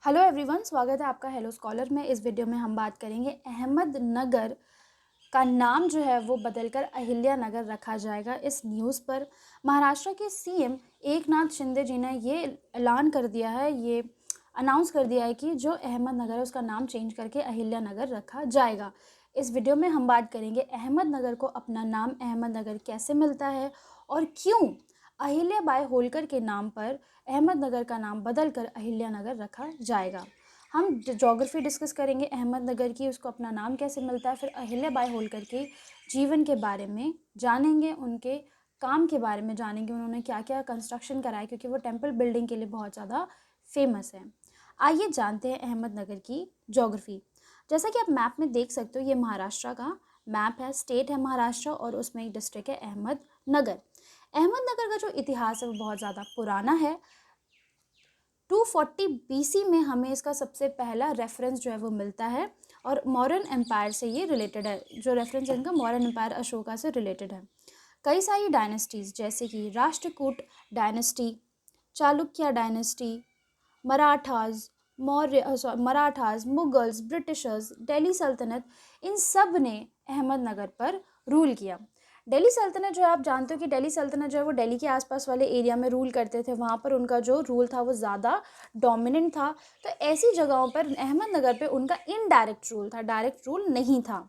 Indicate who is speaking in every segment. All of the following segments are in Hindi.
Speaker 1: हेलो एवरीवन, स्वागत है आपका हेलो स्कॉलर में। इस वीडियो में हम बात करेंगे अहमदनगर का नाम जो है वो बदलकर अहिल्या नगर रखा जाएगा। इस न्यूज़ पर महाराष्ट्र के सीएम एकनाथ शिंदे जी ने ये ऐलान कर दिया है, ये अनाउंस कर दिया है कि जो अहमदनगर है उसका नाम चेंज करके अहिल्या नगर रखा जाएगा। इस वीडियो में हम बात करेंगे अहमदनगर को अपना नाम अहमदनगर कैसे मिलता है और क्यों अहिल्या बाई होलकर के नाम पर अहमदनगर का नाम बदलकर अहिल्या नगर रखा जाएगा। हम ज्योग्राफी डिस्कस करेंगे अहमदनगर की, उसको अपना नाम कैसे मिलता है, फिर अहिल्या बाई होलकर के जीवन के बारे में जानेंगे, उनके काम के बारे में जानेंगे, उन्होंने क्या क्या कंस्ट्रक्शन कराया क्योंकि वो टेम्पल बिल्डिंग के लिए बहुत ज़्यादा फेमस है। आइए जानते हैं अहमदनगर की ज्योग्राफी। जैसा कि आप मैप में देख सकते हो, ये महाराष्ट्र का मैप है, स्टेट है महाराष्ट्र और उसमें एक डिस्ट्रिक्ट है अहमदनगर। अहमदनगर का जो इतिहास है वो बहुत ज़्यादा पुराना है। 240 बीसी में हमें इसका सबसे पहला रेफरेंस जो है वो मिलता है और मौर्यन एम्पायर से ये रिलेटेड है। जो रेफरेंस है इनका मौर्यन एम्पायर अशोका से रिलेटेड है। कई सारी डायनेस्टीज़ जैसे कि Rashtrakuta dynasty, Chalukya dynasty, Marathas, Marathas, Mughals, Britishers, Delhi सल्तनत, इन सब ने अहमदनगर पर रूल किया। दिल्ली सल्तनत जो है, आप जानते हो कि दिल्ली सल्तनत जो है वो दिल्ली के आसपास वाले एरिया में रूल करते थे। वहाँ पर उनका जो रूल था वो ज़्यादा डोमिनेंट था। तो ऐसी जगहों पर अहमदनगर पे उनका इनडायरेक्ट रूल था, डायरेक्ट रूल नहीं था।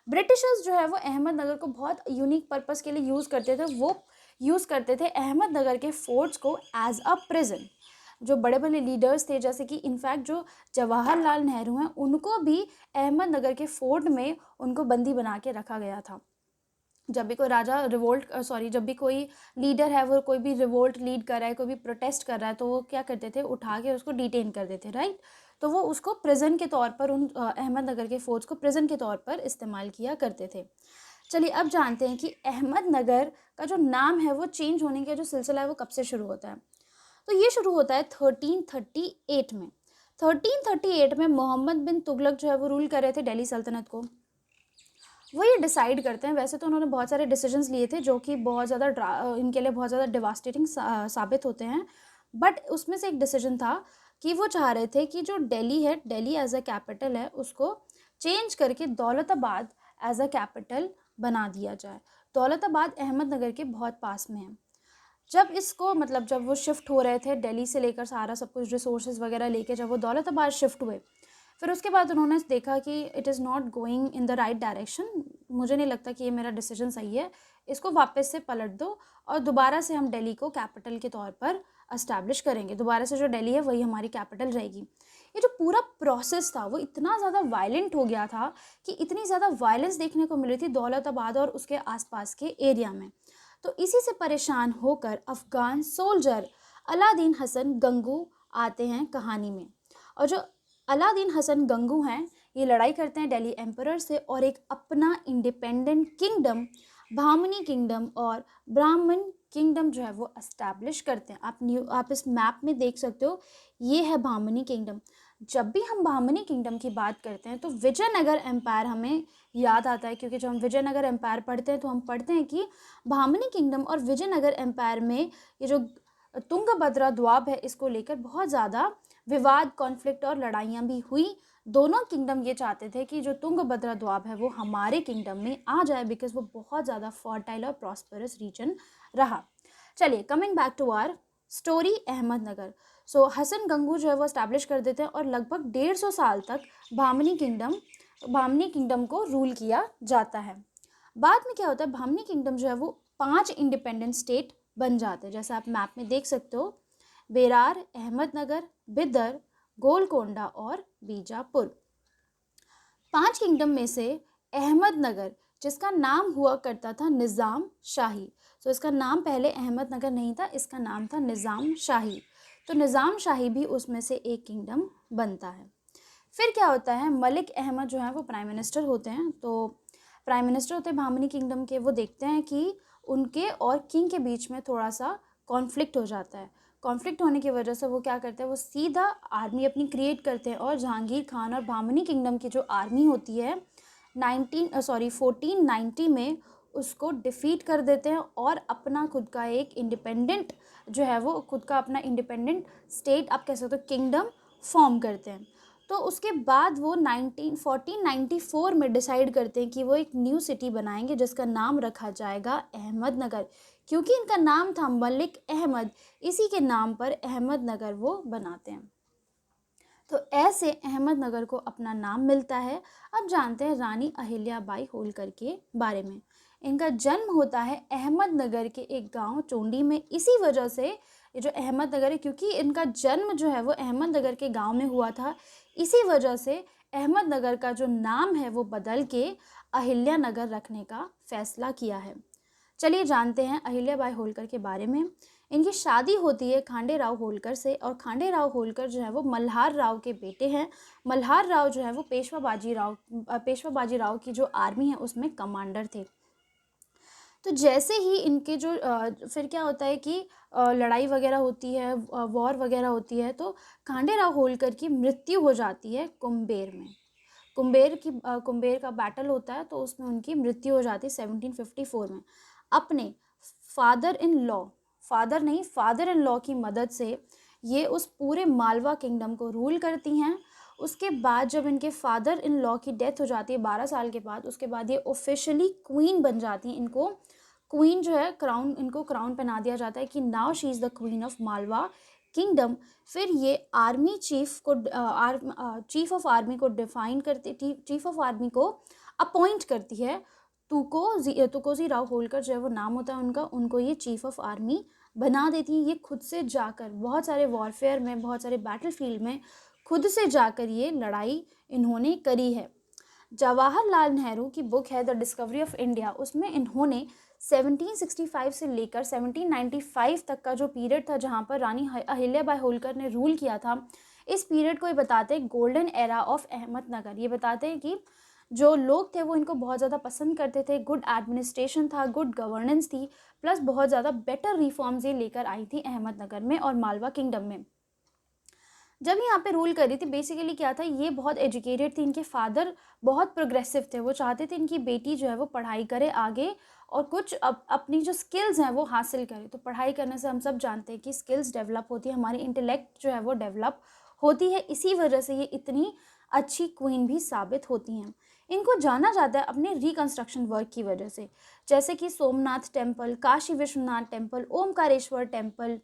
Speaker 1: ब्रिटिशर्स जो है वो अहमदनगर को बहुत यूनिक पर्पस के लिए यूज़ करते थे। वो यूज़ करते थे अहमदनगर के फोर्ट्स को एज अ प्रिजन। जो बड़े बड़े लीडर्स थे, जैसे कि इनफैक्ट जो जवाहरलाल नेहरू हैं, उनको भी अहमदनगर के फोर्ट में उनको बंदी बना के रखा गया था। जब भी कोई राजा जब भी कोई लीडर है वो कोई भी रिवोल्ट लीड कर रहा है, कोई भी प्रोटेस्ट कर रहा है, तो वो क्या करते थे, उठा के उसको डिटेन कर देते, राइट। तो वो उसको प्रिजन के तौर पर अहमदनगर के फोर्ट्स को प्रिजन के तौर पर इस्तेमाल किया करते थे। चलिए अब जानते हैं कि अहमदनगर का जो नाम है वो चेंज होने का जो सिलसिला है वो कब से शुरू होता है। तो ये शुरू होता है 1338 में। 1338 में मोहम्मद बिन तुगलक जो है वो रूल कर रहे थे दिल्ली सल्तनत को। वो ये डिसाइड करते हैं, वैसे तो उन्होंने बहुत सारे डिसीजंस लिए थे जो कि बहुत ज़्यादा इनके लिए बहुत ज़्यादा डिवास्टेटिंग साबित होते हैं, बट उसमें से एक डिसीजन था कि वो चाह रहे थे कि जो दिल्ली है, दिल्ली एज अ कैपिटल है, उसको चेंज करके दौलताबाद एज अ कैपिटल बना दिया जाए। दौलताबाद अहमदनगर के बहुत पास में है। जब वो शिफ्ट हो रहे थे दिल्ली से लेकर सारा सब कुछ रिसोर्सेज वगैरह लेके, जब वो दौलताबाद शिफ्ट हुए, फिर उसके बाद उन्होंने देखा कि it is not going in the right direction, मुझे नहीं लगता कि ये मेरा डिसीजन सही है, इसको वापस से पलट दो और दोबारा से हम दिल्ली को कैपिटल के तौर पर इस्टेब्लिश करेंगे। दोबारा से जो दिल्ली है वही हमारी कैपिटल रहेगी। ये जो पूरा प्रोसेस था वो इतना ज़्यादा वायलेंट हो गया था कि इतनी ज़्यादा वायलेंस देखने को मिल रही थी दौलताबाद और उसके आसपास के एरिया में। तो इसी से परेशान होकर अफ़गान सोल्जर अलादीन हसन गंगू आते हैं कहानी में। और जो अलादीन हसन गंगू हैं, ये लड़ाई करते हैं दिल्ली एम्परर से और एक अपना इंडिपेंडेंट किंगडम, भामनी किंगडम और ब्राह्मण किंगडम जो है वो एस्टैब्लिश करते हैं। आप इस मैप में देख सकते हो, ये है भामनी किंगडम। जब भी हम भामनी किंगडम की बात करते हैं तो विजयनगर एम्पायर हमें याद आता है, क्योंकि जब हम विजयनगर एम्पायर पढ़ते हैं तो हम पढ़ते हैं कि भामनी किंगडम और विजयनगर एम्पायर में ये जो तुंगभद्रा द्वीप है, इसको लेकर बहुत ज़्यादा विवाद, कॉन्फ्लिक्ट और लड़ाइयाँ भी हुई। दोनों किंगडम ये चाहते थे कि जो तुंगभद्रा द्वीप है वो हमारे किंगडम में आ जाए, बिकॉज वो बहुत ज़्यादा फर्टाइल और प्रॉस्परस रीजन रहा। चलिए coming back to our story Ahmednagar. So Hasan Gangu जो है वो इस्टेब्लिश कर देते हैं और लगभग 150 साल तक भामनी किंगडम को रूल किया जाता है। बाद में क्या होता है, भामनी किंगडम जो है वो 5 इंडिपेंडेंट स्टेट बन जाते हैं, जैसे आप मैप में देख सकते हो, बेरार, अहमदनगर, बिदर, गोलकोंडा और बीजापुर। 5 किंगडम में से अहमदनगर, जिसका नाम हुआ करता था निज़ाम शाही, तो इसका नाम पहले अहमदनगर नहीं था, इसका नाम था निज़ाम शाही। तो निज़ाम शाही भी उसमें से एक किंगडम बनता है। फिर क्या होता है, मलिक अहमद जो है वो प्राइम मिनिस्टर होते हैं। तो प्राइम मिनिस्टर होते हैं भामनी किंगडम के, वो देखते हैं कि उनके और किंग के बीच में थोड़ा सा कॉन्फ्लिक्ट हो जाता है। कॉन्फ्लिक्ट होने की वजह से वो क्या करते हैं, वो सीधा आर्मी अपनी क्रिएट करते हैं और जहांगीर खान और भामनी किंगडम की जो आर्मी होती है 1490 में उसको डिफीट कर देते हैं और अपना खुद का एक इंडिपेंडेंट जो है वो खुद का अपना इंडिपेंडेंट स्टेट, आप कह सकते हो किंगडम, फॉर्म करते हैं। तो उसके बाद वो 1494 में डिसाइड करते हैं कि वो एक न्यू सिटी बनाएंगे जिसका नाम रखा जाएगा अहमदनगर, क्योंकि इनका नाम था मलिक अहमद, इसी के नाम पर अहमदनगर वो बनाते हैं। तो ऐसे अहमदनगर को अपना नाम मिलता है। अब जानते हैं रानी अहिल्याबाई होलकर के बारे में। इनका जन्म होता है अहमदनगर के एक गांव चोंडी में। इसी वजह से ये जो अहमदनगर है, क्योंकि इनका जन्म जो है वो अहमदनगर के गांव में हुआ था, इसी वजह से अहमदनगर का जो नाम है वो बदल के अहिल्यानगर रखने का फैसला किया है। चलिए जानते हैं अहिल्याबाई होलकर के बारे में। इनकी शादी होती है खांडे राव होलकर से, और खांडे राव होलकर जो है वो मल्हार राव के बेटे हैं। मल्हार राव जो है वो पेशवा बाजीराव की जो आर्मी है उसमें कमांडर थे। तो जैसे ही इनके जो फिर क्या होता है कि लड़ाई वगैरह होती है, वॉर वगैरह होती है, तो खांडे राव होलकर की मृत्यु हो जाती है कुम्बेर में। कुम्बेर का बैटल होता है, तो उसमें उनकी मृत्यु हो जाती है 1754 में। अपने फादर इन लॉ की मदद से ये उस पूरे मालवा किंगडम को रूल करती हैं। उसके बाद जब इनके फादर इन लॉ की डेथ हो जाती है 12 साल के बाद, उसके बाद ये ऑफिशियली क्वीन बन जाती हैं। इनको क्वीन जो है इनको क्राउन पहना दिया जाता है कि now she is the queen of Malwa kingdom. फिर ये चीफ ऑफ आर्मी को अपॉइंट करती है। तुकोजी राव होलकर जो है वो नाम होता है उनका, उनको ये चीफ ऑफ आर्मी बना देती हैं। ये खुद से जाकर बहुत सारे वॉरफेयर में, बहुत सारे बैटलफील्ड में खुद से जाकर ये लड़ाई इन्होंने करी है। जवाहरलाल नेहरू की बुक है द डिस्कवरी ऑफ इंडिया, उसमें इन्होंने 1765 से लेकर 1795 तक का जो पीरियड था जहाँ पर रानी अहिल्याबाई होलकर ने रूल किया था, इस पीरियड को ये बताते हैं गोल्डन एरा ऑफ अहमदनगर। ये बताते हैं कि जो लोग थे वो इनको बहुत ज़्यादा पसंद करते थे, गुड एडमिनिस्ट्रेशन था, गुड गवर्नेंस थी, प्लस बहुत ज़्यादा बेटर रिफॉर्म्स ये लेकर आई थी अहमदनगर में और मालवा किंगडम में। जब यहाँ पे रूल कर रही थी, बेसिकली क्या था, ये बहुत एजुकेटेड थी, इनके फादर बहुत प्रोग्रेसिव थे। वो चाहते थे इनकी बेटी जो है वो पढ़ाई करे आगे और कुछ अपनी जो स्किल्स हैं वो हासिल करे। तो पढ़ाई करने से हम सब जानते हैं कि स्किल्स डेवलप होती है, हमारी इंटेलेक्ट जो है वो डेवलप होती है। इसी वजह से ये इतनी अच्छी क्वीन भी साबित होती हैं। इनको जाना जाता है अपने रिकंस्ट्रक्शन वर्क की वजह से, जैसे कि Somnath temple, Kashi Vishwanath temple, Omkareshwar temple.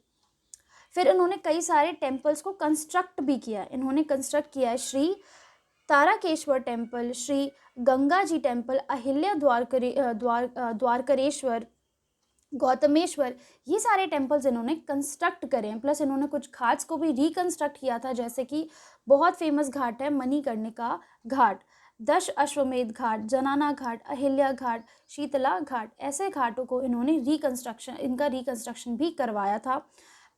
Speaker 1: फिर इन्होंने कई सारे टेम्पल्स को कंस्ट्रक्ट भी किया। इन्होंने कंस्ट्रक्ट किया है श्री ताराकेश्वर टेम्पल, श्री गंगा जी टेम्पल, अहिल्या द्वारकरेश्वर, गौतमेश्वर, ये सारे टेम्पल्स इन्होंने कंस्ट्रक्ट करे हैं। प्लस इन्होंने कुछ घाट्स को भी रिकंस्ट्रक्ट किया था, जैसे कि बहुत फेमस घाट है मणिकर्णिका घाट, दश अश्वमेध घाट, जनाना घाट, अहिल्या घाट, शीतला घाट। ऐसे घाटों को इन्होंने इनका रिकंस्ट्रक्शन भी करवाया था।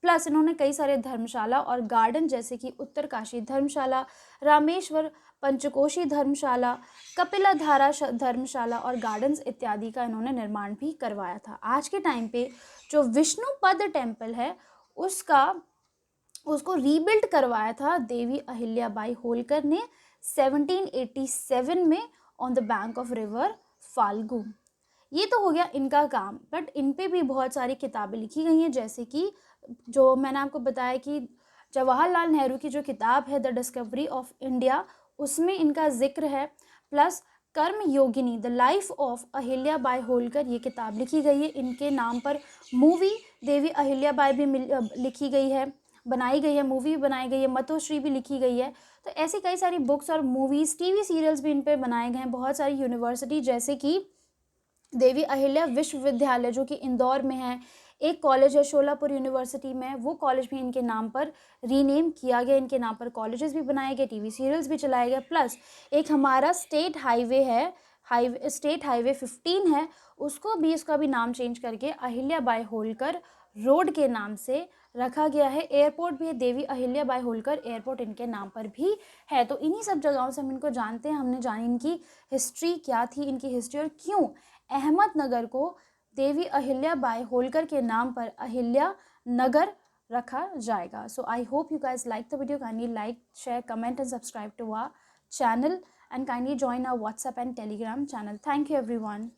Speaker 1: प्लस इन्होंने कई सारे धर्मशाला और गार्डन, जैसे कि उत्तरकाशी धर्मशाला, रामेश्वर पंचकोशी धर्मशाला, कपिलाधारा धर्मशाला और गार्डन्स इत्यादि का इन्होंने निर्माण भी करवाया था। आज के टाइम पे जो विष्णुपद टेम्पल है उसको रीबिल्ड करवाया था देवी अहिल्याबाई होलकर ने 1787 में on the bank of river Falgu. ये तो हो गया इनका काम, बट इन पे भी बहुत सारी किताबें लिखी गई हैं, जैसे कि जो मैंने आपको बताया कि जवाहरलाल नेहरू की जो किताब है द डिस्कवरी ऑफ इंडिया, उसमें इनका जिक्र है। Plus Karma Yogini the life of Ahilyabai Holkar, ये किताब लिखी गई है। इनके नाम पर मूवी देवी अहिल्याबाई भी लिखी गई है, बनाई गई है, मूवी बनाई गई है, मतोश्री भी लिखी गई है। तो ऐसी कई सारी बुक्स और मूवीज़, टीवी सीरियल्स भी इन पर बनाए गए हैं। बहुत सारी यूनिवर्सिटी, जैसे कि देवी अहिल्या विश्वविद्यालय जो कि इंदौर में है, एक कॉलेज है शोलापुर यूनिवर्सिटी में, वो कॉलेज भी इनके नाम पर रीनेम किया गया। इनके नाम पर कॉलेजेस भी बनाए गए, टीवी सीरियल्स भी चलाए गए। प्लस एक हमारा स्टेट हाईवे 15 है, उसका भी नाम चेंज करके अहिल्याबाई होलकर रोड के नाम से रखा गया है। एयरपोर्ट भी है, देवी अहिल्याबाई होलकर एयरपोर्ट इनके नाम पर भी है। तो इन्हीं सब जगहों से हम इनको जानते हैं। हमने जानी इनकी हिस्ट्री क्या थी, इनकी हिस्ट्री और क्यों अहमदनगर को देवी अहिल्याबाई होलकर के नाम पर अहिल्या नगर रखा जाएगा। So I hope you guys like the video. Kindly like, share, comment and subscribe to our channel and kindly join our WhatsApp and Telegram channel. Thank you everyone.